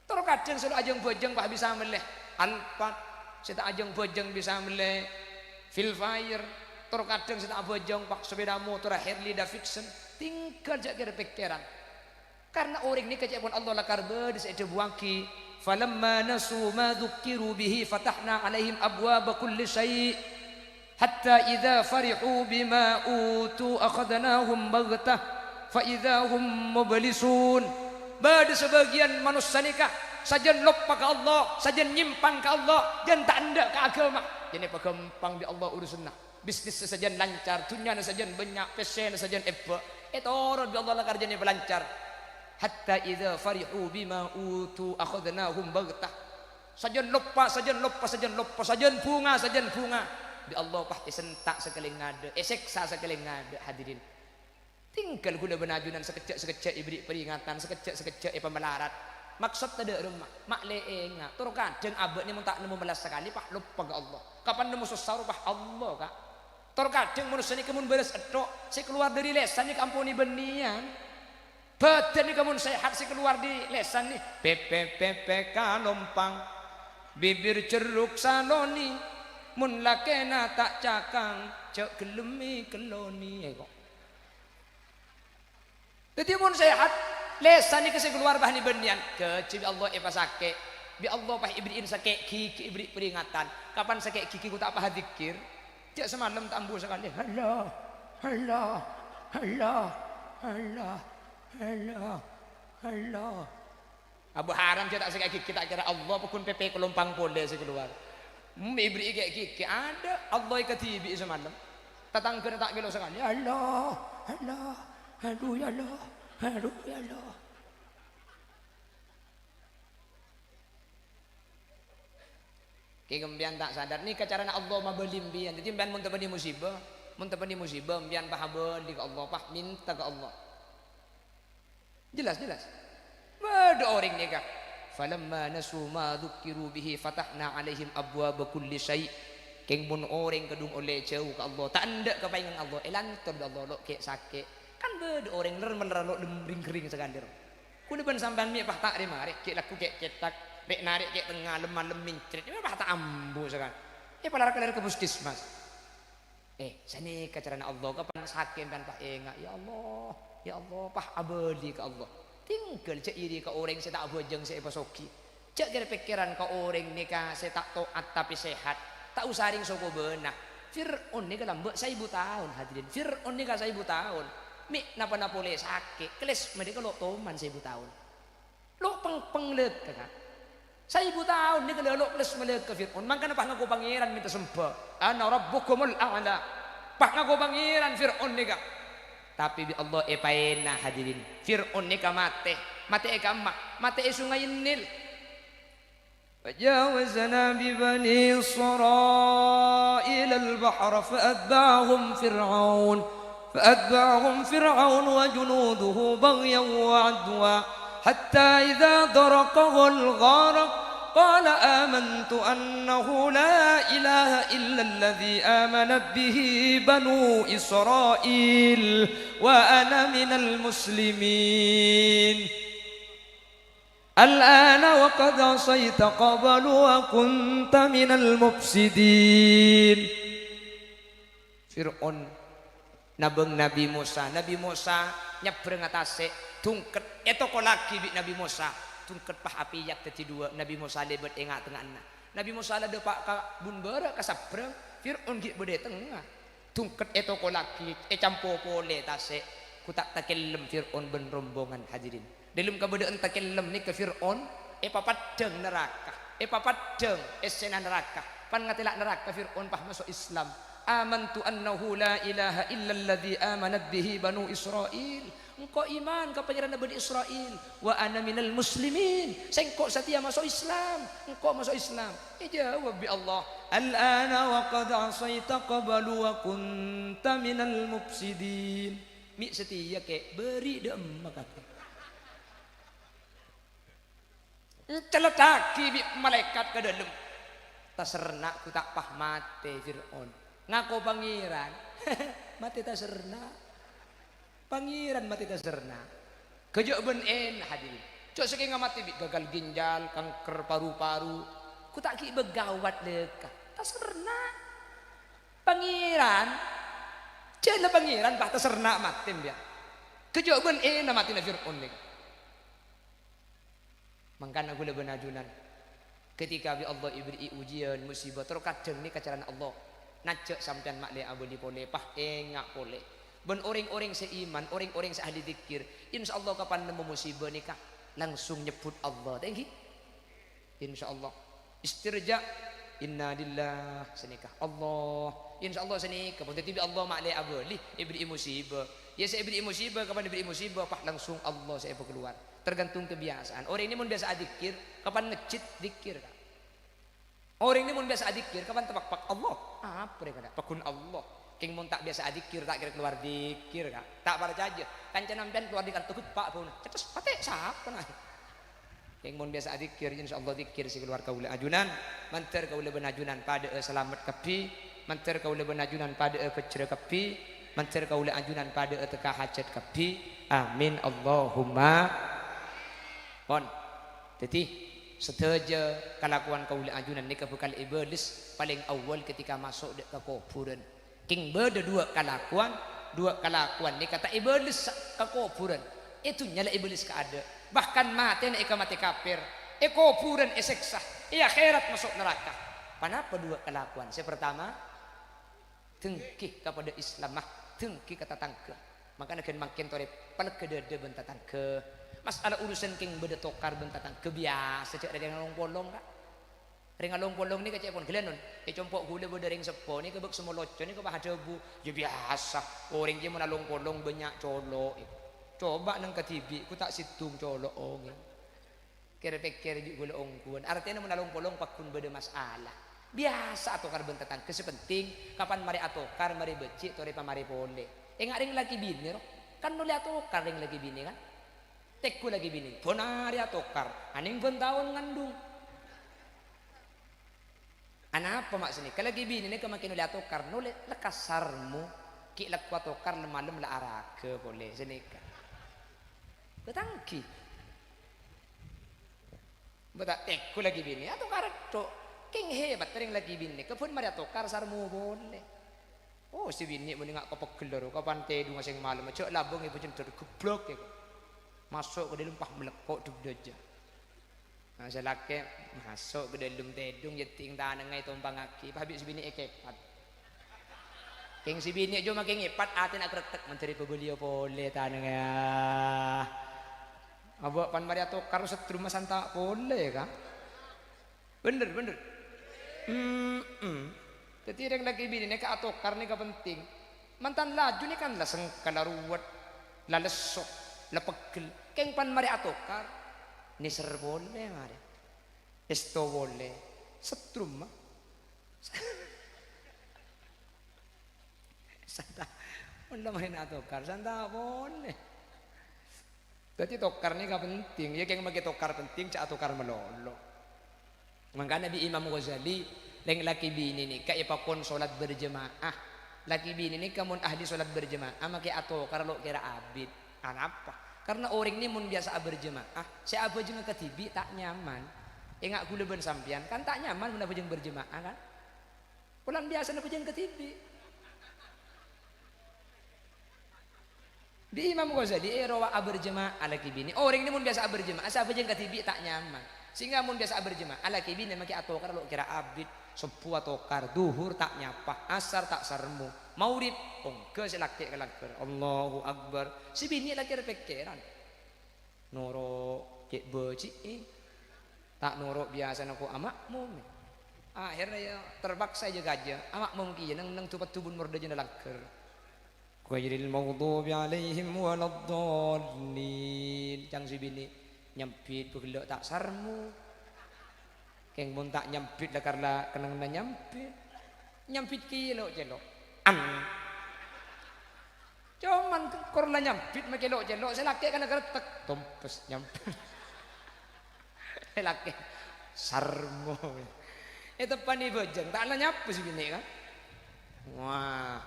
tor kadang selalu ajeng bojeng pak bisa meleh Alphard saya tak ajeng bojeng bisa meleh Filfire tor kadang saya tak bojeng pak sepeda motor Harley Davidson tinggal jak kira pikiran karena orang ini kejadian Allah lakar bedis ada buangki falamma nasu ma dzukiru bihi fatahna alaihim abwaba kulli syai' hatta idza farihu bima utu akhadnahum baghtah fa idza hum mublisun bada sebagian manusia nikah sajen lupa ke Allah sajen nyimpang ke Allah dan tak anda ke agama jadi pagampang di Allah urusan bisnis sajen lancar dunia sajen banyak pesen sajen eba orang di Allah lakar jadi lancar hatta idza farihu bima utu akhadnahum baghtah sajen lupa sajen bunga di Allah pasti sentak sekali ngade seksa sekali ngade hadirin tinggal gula benajunan sekecek ibri peringatan sekecek pemelarat maksud tidak rumah mak leenga tur kadang abek ni mun tak nemu belas sekali pak lupa ke Allah kapan nemu susah pak Allah kak tur kadang manusia ni kemun beres etok si keluar dari lesan ni kampuni benian badan ni kemun sehat si keluar di lesan ni PPK lompang bibir ceruk saloni mun lakena tak cakang cek gelemi keloni kok. Dadi mun sehat lesan iki sing keluar bah ni benian keci Allah pasake bi Allah pah ibriin sake kiki ibri peringatan kapan sake kiki ku tak pah zikir cek semalam tak ambu sekali Allah Allah Allah Allah Allah Allah Abu haram cek tak sake kiki tak kira Allah pun PP kelompang pole sing keluar ibri kayak kiki ada Allah ketibi semalam tatangkeun tak kilo sekali Allah Allah aduh ya Allah aduh ya Allah. Ki gembian tak sadar ni kecarana Allah mabelim bian. Jadi mbian mun tepeni musibah, mbian pahabel di Allah, pah minta ke Allah. Jelas. Bada orang ni kak. Falamma nasu ma dzukiru bihi fatahna alaihim abwaaba kulli syai'. Keng mun orang kedung oleh jauh ke Allah, tak ndak kepaingan Allah. Elantor Allah lok kek sakit. Kan beda orang ler lok ring kering sekandir. Kudu ben sampean mi pah tak mari kek laku kek cetak Bek narik kayak tengah lemah mincret, ini apa tak ambu sekarang? Palar kelar ke puskesmas. Sini kecarana Allah kapan sakit dan pak enggak ya Allah pah abadi ke Allah. Tinggal cek iri ke orang saya tak bojeng saya pasoki. Cek kira pikiran ke orang nikah saya tak taat tapi sehat. Tak usah ring soko benah. Fir'aun nikah lambek 1000 tahun hadirin. Fir'aun nikah 1000 tahun. Mi napa boleh sakit. Keles mereka lo toman 1000 tahun. Lo penglet kan? 1000 tahun ni kalau lo plus melek ke Fir'aun maka apa ngaku pangeran minta sembah ana rabbukumul a'la pak ngaku pangeran Fir'aun ni kak tapi bi Allah epaena hadirin Fir'aun ni kak mate sungai Nil wajawazna bi bani Israil al-bahr فأتبعهم فرعون وجنوده بغيا وعدوا حتى إذا دركه الغرق قال آمنت أنه لا إله إلا الذي آمنت به بنو إسرائيل وأنا من المسلمين الآن وقد عصيت قبل وكنت من المفسدين Fir'aun nabeng Nabi Musa nyebrang atase tungket etoko lagi bi Nabi Musa tungket pah api yak teti dua Nabi Musa lebet engak tengahna Nabi Musa ada pak ka bun bara ka sabrang Fir'aun gi bede tengah tungket etoko lagi campo pole tase ku tak takellem Fir'aun ben rombongan hadirin dalam kabedaan takellem ni ke Fir'aun papadeng neraka papadeng esena neraka pan ngatelak neraka Fir'aun pah masuk Islam amantu annahu la ilaha illa alladhi amanat bihi banu Israil engkau iman kepada Nabi Israel wa ana minal muslimin engkau setia masuk Islam engkau masuk Islam jawab bi Allah al-ana wa qad asaita qablu wa kunta minal mufsidin mi setia ke beri dem makake celetaki bi malaikat ke dalam taserna ku tak pah mate Fir'aun ngaku pangeran mati taserna pangeran mati taserna kejok ben hadirin cok saking ngamati gagal ginjal kanker paru-paru ku tak ki begawat dekat taserna pangeran cek pangeran bah taserna mati dia kejok ben mati na Fir'aun nih mangkana gula benajunan ketika bi Allah ibri ujian musibah terkadang ni kacaran Allah najak sampean mak le abdi pole pah engak pole ben orang-orang seiman orang-orang seahli zikir insyaallah kapan nemu musibah nikah langsung nyebut Allah thank you insyaallah istirja inna lillah senikah Allah insyaallah senikah pun tiba Allah mak le abdi ibri musibah ya saya ibri musibah kapan diberi musibah pah langsung Allah saya keluar tergantung kebiasaan orang ini mun biasa zikir kapan ngecit zikir kan orang ini mun biasa adikir kapan tepak Allah apa mereka pakun Allah king mun tak biasa adikir tak kira keluar dikir kak tak percaya kancan sampean keluar di kartu pak pun cetus pate siapa nah king mun biasa adikir insyaallah dikir si keluar kaula ajunan manter kaula benajunan pada selamat kepi manter kaula benajunan pada kecere kepi manter kaula ajunan pada teka hajat kepi amin Allahumma pon teti seteja kelakuan kaula ajunan ni bekal iblis paling awal ketika masuk ke kuburan. King beda dua kelakuan ni kata iblis ke kuburan. Itu nyala iblis ke ada. Bahkan mati na mati kafir. Kuburan seksa. Akhirat masuk neraka. Kenapa dua kelakuan? Yang pertama, tengkih kepada Islam, tengkih kata tangke. Makanya makin tore palkedede bentatan ke masalah urusan king beda tokar bentatan ke biasa cek dari ngalong polong kak. Ring ngalong polong ni kecek pun kalian non. Compok gula beda ring sepo ni kebek semua loco ni kebah debu. Ya biasa. Orang je menalong polong banyak colok. Coba nang ketibi, ku tak situng colok ong. Kira-kira di gula ongkuan. Artinya menalong polong pakun beda masalah. Biasa atokar bentatan ke sepenting kapan mari atokar mari becik tore pamari pole. Enggak ring lagi bini roh. Kan nuli atokar ring lagi bini kan. Tekku lagi bini. Ponari atokar. Aning pun tahun ngandung. Ana apa maksudnya? Kalau lagi bini ni kemakin nuli atokar. Nuli lekasarmu. Ki laku atokar lemalem la arake boleh. Senika. Betangki. Betak tekku lagi bini. Atokar to. King hebat ring lagi bini. Kepun mari atokar sarmu boleh. Oh si bini mending ngak kepegel kapan tedu ngasing malam cok labung ibu jentur geblok ya masuk ke dalam pah melekok duk daja nah saya laki masuk ke dalam tedung jeting tanah ngai tumpang kaki habis si bini ekepat king si bini jo makin ngepat ati nak kretek menteri pebeli boleh tanah ya abak pan mari atokar setru masanta boleh kan bener jadi yang lagi bini ni ke atokar ni ke penting. Mantan laju ni kan laseng kalaruat, lalesok, lapegel. Keng pan mari atokar, ni ser boleh mari. Esto boleh, setrum mah. Santa, mana main atokar, santa boleh. Jadi tokar ni ke penting. Ya keng bagi tokar penting, cak atokar melolo. Makanya Nabi Imam Ghazali yang laki bini ni kaya pakon solat berjemaah laki bini ni kamun ahli solat berjemaah maki atau kalau kira abid kenapa karena orang ni mun biasa berjemaah saya apa jeung ketibi tak nyaman enggak gula ben sampian kan tak nyaman mun jeung berjemaah kan pulang biasa na jeung ketibi di Imam Ghazali rawa berjemaah laki bini orang ni mun biasa berjemaah saya apa jeung ketibi tak nyaman sehingga mun biasa berjemaah laki bini maki atau kalau kira abid sepu atokar duhur tak nyapa asar tak sarmu maurib ongke selaki kelakar Allahu Akbar si bini lagi repekeran noro cek beci tak noro biasa naku amakmu akhirnya ya terpaksa aja gajah amakmu kieu nang tupat tubun murda jeung lakar ghairil maghdubi alaihim waladdallin jang si bini nyempit begelok tak sarmu keng mun tak nyempit lah karena kenang na nyempit kilo celok cuman korla nyempit makelo celok selaki kan gertek tompes nyempit selaki sarmo itu pani bojeng tak lah nyapu sih bini kan wah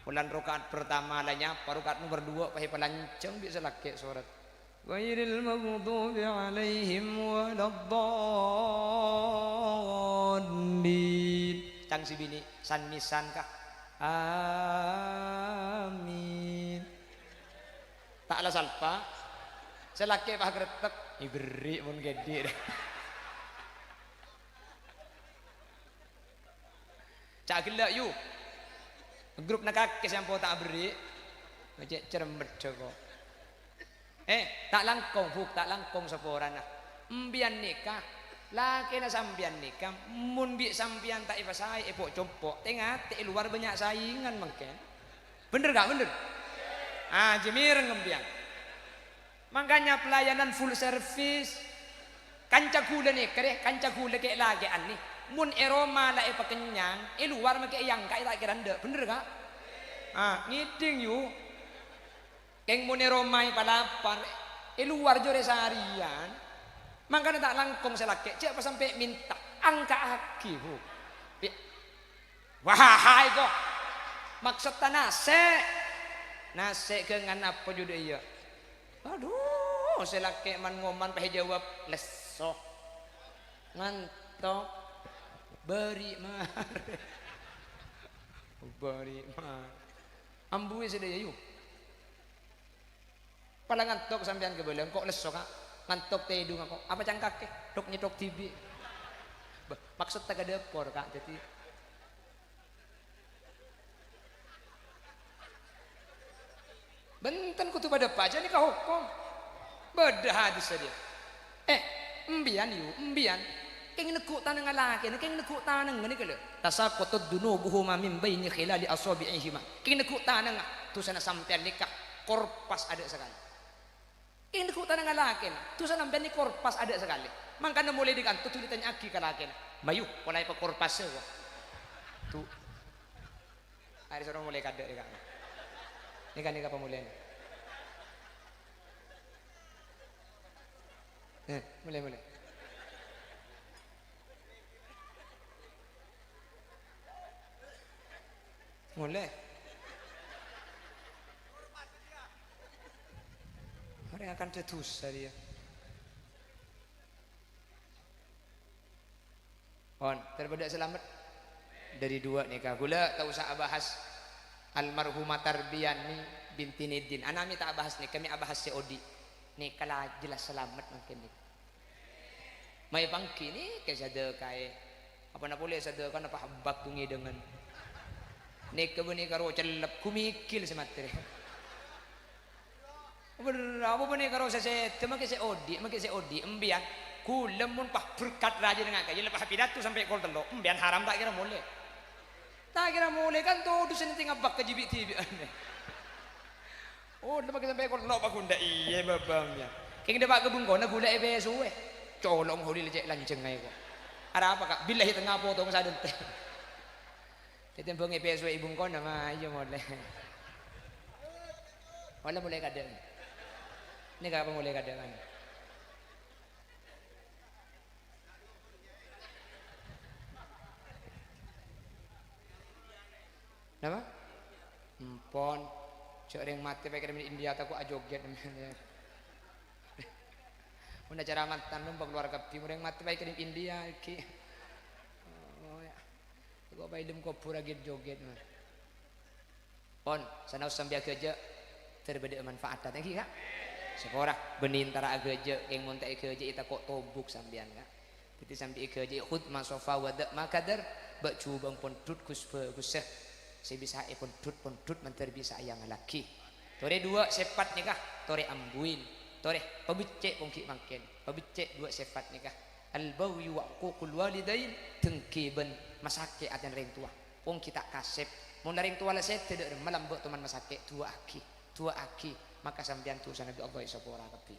bulan rakaat pertama lah nyapu rakaat nomor 2 pahi pelancong bisa laki surat ghairil maghdubi alaihim waladdallin cang si bini san-misan kah amin taklah salpa selaki pah gretek iberi mun gede cak gelak yu grup nak kakek sampo tak beri cek cerembet joko tak langkong buk tak langkong saporan nah mbian nikah laki na sambian nikah mun bi sambian tak ipasai epok compok tengah te luar banyak saingan mangken bener gak bener jemireng ngembian makanya pelayanan full service kanca gula nih kere kanca gula kayak lagi ani mun eroma la kenyang luar make yang kai tak kira ndek bener gak ngiding yu keng mune romai palapar luar jore seharian makanya tak langkong selake cek apa sampai minta angka aki bu wahai kok maksud nase kengan apa juga iya aduh selake man ngoman pahe jawab leso ngantok beri mar beri mar ambui sedaya yuk pala ngantok sampean ke beleng kok lesok kak ngantok tedung kok apa cangkak ke dok nyetok tibi maksud tak ada por kak jadi benten kutu pada paja nih kau hukum beda hadis dia embian yu embian keng nekuk tanang laki keng nekuk tanang ngene kele tasaqatud dunubuhuma min baini khilali asabi'ihima keng nekuk tanang tu sana sampean nikah korpas ada sekali keng nekuk tanang laki tu sana sampean ni korpas ada sekali mangkana mulai dikantu tu ditanya aki ka laki mayu mulai pa korpas sewa tu hari sorong mulai kada ya kak nikah pemulihan mulai orang akan tetus dia terbedak selamat dari dua nikah gula tak usah bahas almarhumah Tarbiyani binti Nidin anami tak bahas nih kami bahas si Odi nih kalau jelas selamat mungkin nih mai bangki nih kayak sedekah apa nak boleh sedekah apa habak tungi dengan nih kebuni karo celep kumikil semateri apa pun nih karo saya cuma si Odi embian kulem pun pah berkat raja dengan kayak lepas pidato sampai kol telo embian haram tak kira boleh tak kira mulai kan tuh dusun tinggal bak ke jibi tibi oh lepas kita sampai kalau pak kunda iya babamnya keng depak kebun kona gula EBSU colong holi lecek lanceng aja kok ada apa kak billahi tengah potong sadun teh kita bang EBSU ibu kona mah iya mulai wala mulai kadang ini apa mulai kadang Nama? Empon, cok yang mati pakai dari India tak aku ajoget namanya. Mana cara mantan numpang keluarga timur yang mati pakai dari India ki. Oh ya, aku pakai dem kopur lagi joget mah. Pon, sana usam biar kerja terbeda manfaat lagi kak. Sekolah benintara kerja yang montai kerja kita kok tobuk sambian kak. Jadi sambil kerja khud masofa wadak makadar bak cubang pon tut kuseh. Saya bisa pondut menteri bisa yang laki tore dua sifat nikah tore ambuin tore pabicek pungki makin pabicek dua sifat nikah al-bawi wa uququl walidain tengkiben masake adan ring tua pung kita kasep mun ring tua la set tidak malam buat teman masake tua aki maka sampean tu sana bi Allah isapora kapi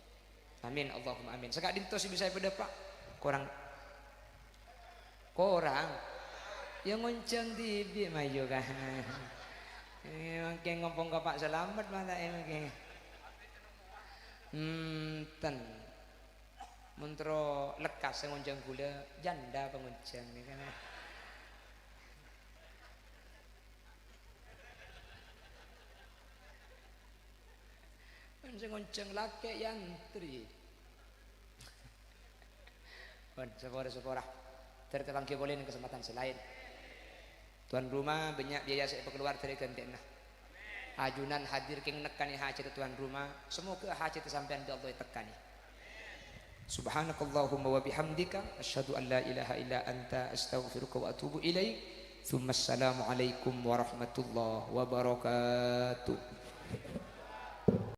amin Allahumma amin sekak dinto si bisa pada pak korang yang ngonceng tibi mayu kan makin ngompong ke Pak Selamat mana makin ten mentro lekas yang ngonceng gula janda pengonceng ni kan ngonceng laki yantri sepora tertebangki boleh kesempatan selain tuan rumah banyak biaya saya keluar dari gantena ajunan hadir keng nekani hajat tuan rumah semoga hajat sampean di Allah tekani subhanakallahumma wa bihamdika asyhadu an la ilaha illa anta astaghfiruka wa atubu ilaik tsumma assalamu alaikum warahmatullahi wabarakatuh